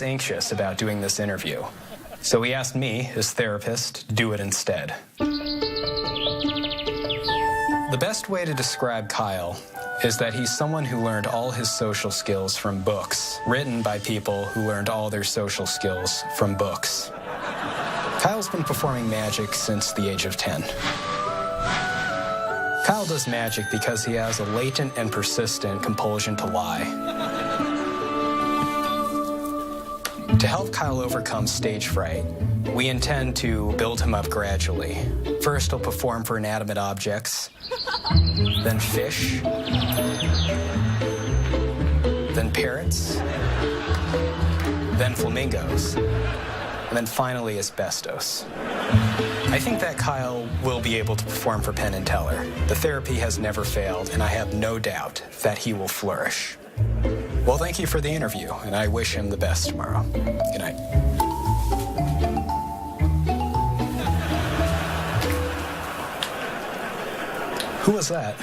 Anxious about doing this interview, so he asked me, his therapist, to do it instead. The best way to describe Kyle is that he's someone who learned all his social skills from books, written by people who learned all their social skills from books. Kyle's been performing magic since the age of 10. Kyle does magic because he has a latent and persistent compulsion to lie. To help Kyle overcome stage fright, we intend to build him up gradually. First, he'll perform for inanimate objects, then fish, then parrots, then flamingos, and then finally asbestos. I think that Kyle will be able to perform for Penn and Teller. The therapy has never failed, and I have no doubt that he will flourish. Well, thank you for the interview, and I wish him the best tomorrow. Good night. Who was that?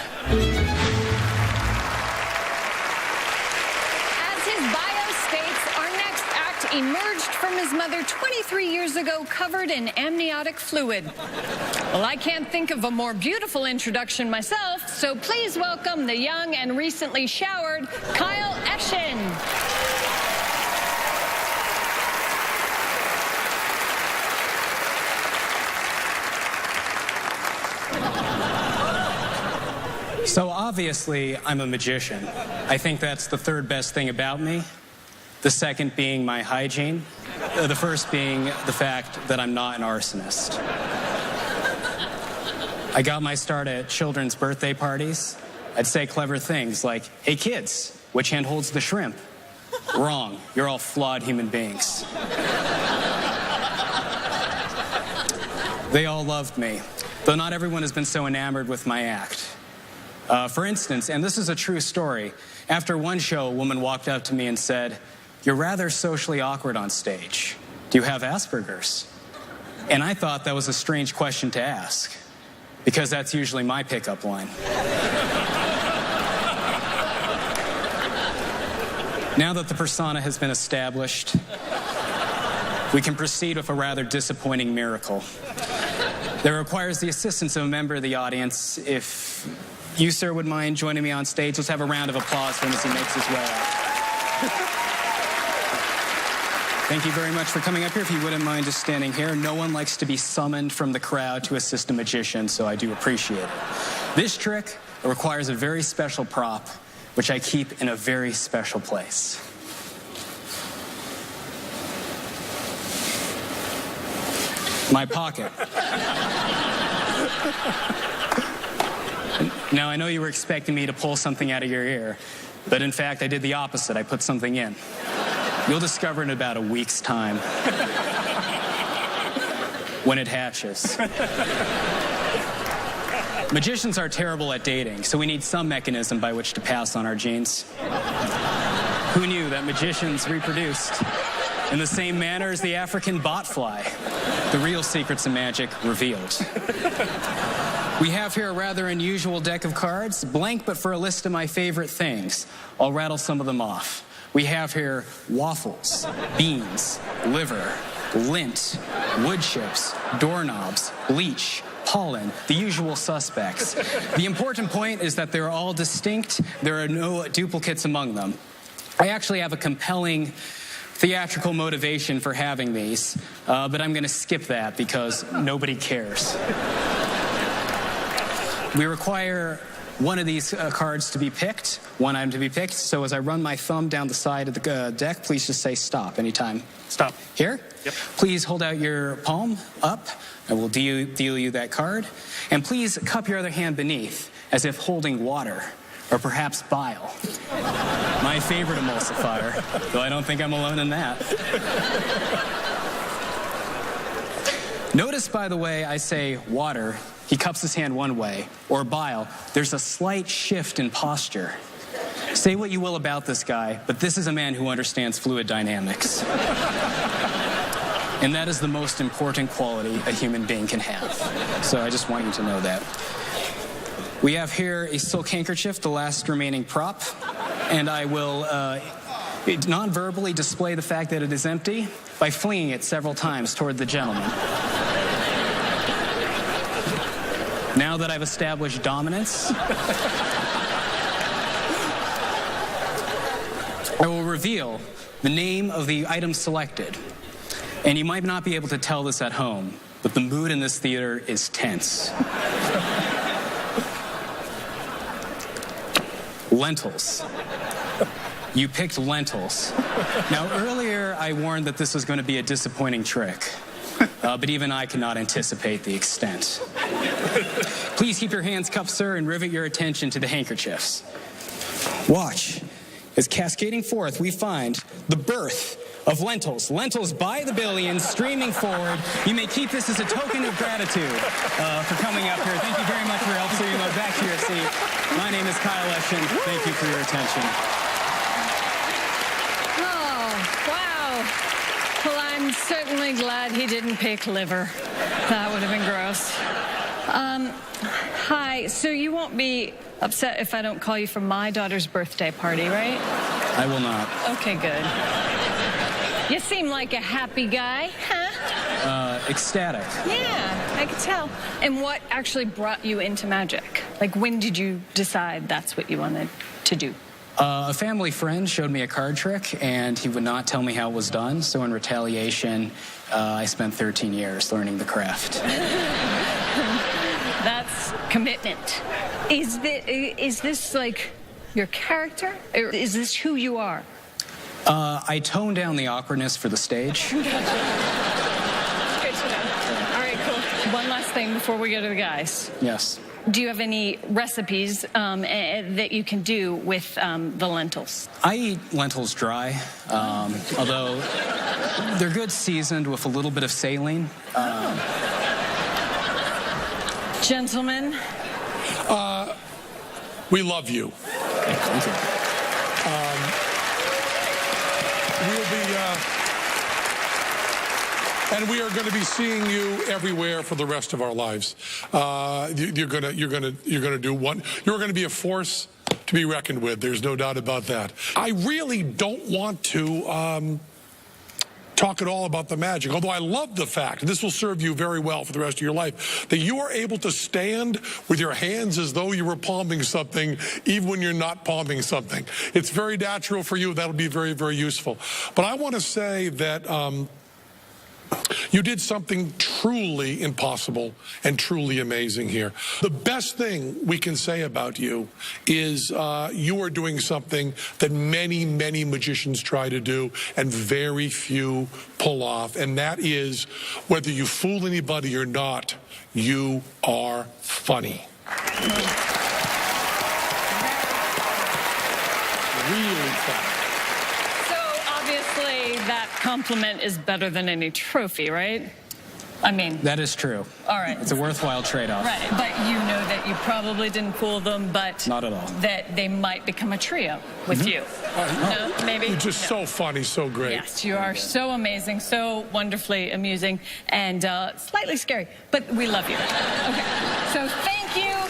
As his bio states, our next act emerged from his mother 23 years ago covered in amniotic fluid. Well, I can't think of a more beautiful introduction myself, so please welcome the young and recently showered Kyle Eschen. So obviously, I'm a magician. I think that's the third best thing about me. The second being my hygiene. The first being the fact that I'm not an arsonist. I got my start at children's birthday parties. I'd say clever things like, "Hey kids, which hand holds the shrimp?" Wrong, you're all flawed human beings. They all loved me, though not everyone has been so enamored with my act. For instance, and this is a true story, after one show, a woman walked up to me and said, "You're rather socially awkward on stage. Do you have Asperger's?" And I thought that was a strange question to ask, because that's usually my pickup line. Now that the persona has been established, we can proceed with a rather disappointing miracle that requires the assistance of a member of the audience. If you, sir, would mind joining me on stage, let's have a round of applause for him as he makes his way out. Thank you very much for coming up here. If you wouldn't mind just standing here. No one likes to be summoned from the crowd to assist a magician, so I do appreciate it. This trick requires a very special prop, which I keep in a very special place. My pocket. Now, I know you were expecting me to pull something out of your ear, but in fact, I did the opposite. I put something in. You'll discover in about a week's time when it hatches. Magicians are terrible at dating, so we need some mechanism by which to pass on our genes. Who knew that magicians reproduced in the same manner as the African botfly? The real secrets of magic revealed. We have here a rather unusual deck of cards, blank but for a list of my favorite things. I'll rattle some of them off. We have here waffles, beans, liver, lint, wood chips, doorknobs, bleach, pollen, the usual suspects. The important point is that they're all distinct. There are no duplicates among them. I actually have a compelling theatrical motivation for having these, but I'm going to skip that because nobody cares. We require one of these cards to be picked, one item to be picked. So as I run my thumb down the side of the deck, please just say stop anytime. Stop. Here? Yep. Please hold out your palm up. I will deal you that card. And please cup your other hand beneath as if holding water or perhaps bile. My favorite emulsifier, though I don't think I'm alone in that. Notice, by the way, I say water. He cups his hand one way, or bile. There's a slight shift in posture. Say what you will about this guy, but this is a man who understands fluid dynamics. And that is the most important quality a human being can have. So I just want you to know that. We have here a silk handkerchief, the last remaining prop, and I will non-verbally display the fact that it is empty by flinging it several times toward the gentleman. Now that I've established dominance, I will reveal the name of the item selected. And you might not be able to tell this at home, but the mood in this theater is tense. Lentils. You picked lentils. Now, earlier I warned that this was going to be a disappointing trick, but even I cannot anticipate the extent. Please keep your hands cupped, sir, and rivet your attention to the handkerchiefs. Watch. As cascading forth, we find the birth of lentils. Lentils by the billions, streaming forward. You may keep this as a token of gratitude for coming up here. Thank you very much for your help, so you can go back to your seat. My name is Kyle Eschen. Thank you for your attention. Oh, wow. Well, I'm certainly glad he didn't pick liver. That would have been gross. Hi, so you won't be upset if I don't call you for my daughter's birthday party, right? I will not. Okay, good. You seem like a happy guy, huh? Ecstatic. Yeah, I could tell. And what actually brought you into magic? Like, when did you decide that's what you wanted to do? A family friend showed me a card trick, and he would not tell me how it was done. So in retaliation, I spent 13 years learning the craft. That's commitment. Is this like your character? Or is this who you are? I toned down the awkwardness for the stage. Good to know. All right, cool. One last thing before we go to the guys. Yes. Do you have any recipes that you can do with the lentils? I eat lentils dry, although they're good seasoned with a little bit of saline. Gentlemen? We love you. Thank you. And we are going to be seeing you everywhere for the rest of our lives. You're going to be a force to be reckoned with. There's no doubt about that. I really don't want to talk at all about the magic, although I love the fact, and this will serve you very well for the rest of your life, that you are able to stand with your hands as though you were palming something, even when you're not palming something. It's very natural for you. That'll be very, very useful. But I want to say that you did something truly impossible and truly amazing here. The best thing we can say about you is you are doing something that many, many magicians try to do and very few pull off, and that is, whether you fool anybody or not, you are funny. Really funny. That compliment is better than any trophy, right? I mean... That is true. All right. It's a worthwhile trade-off. Right, but you know that you probably didn't fool them, but... Not at all. That they might become a trio with you. No, maybe? You're just so funny, so great. Yes, you are so amazing, so wonderfully amusing, and slightly scary, but we love you. Okay, so thank you.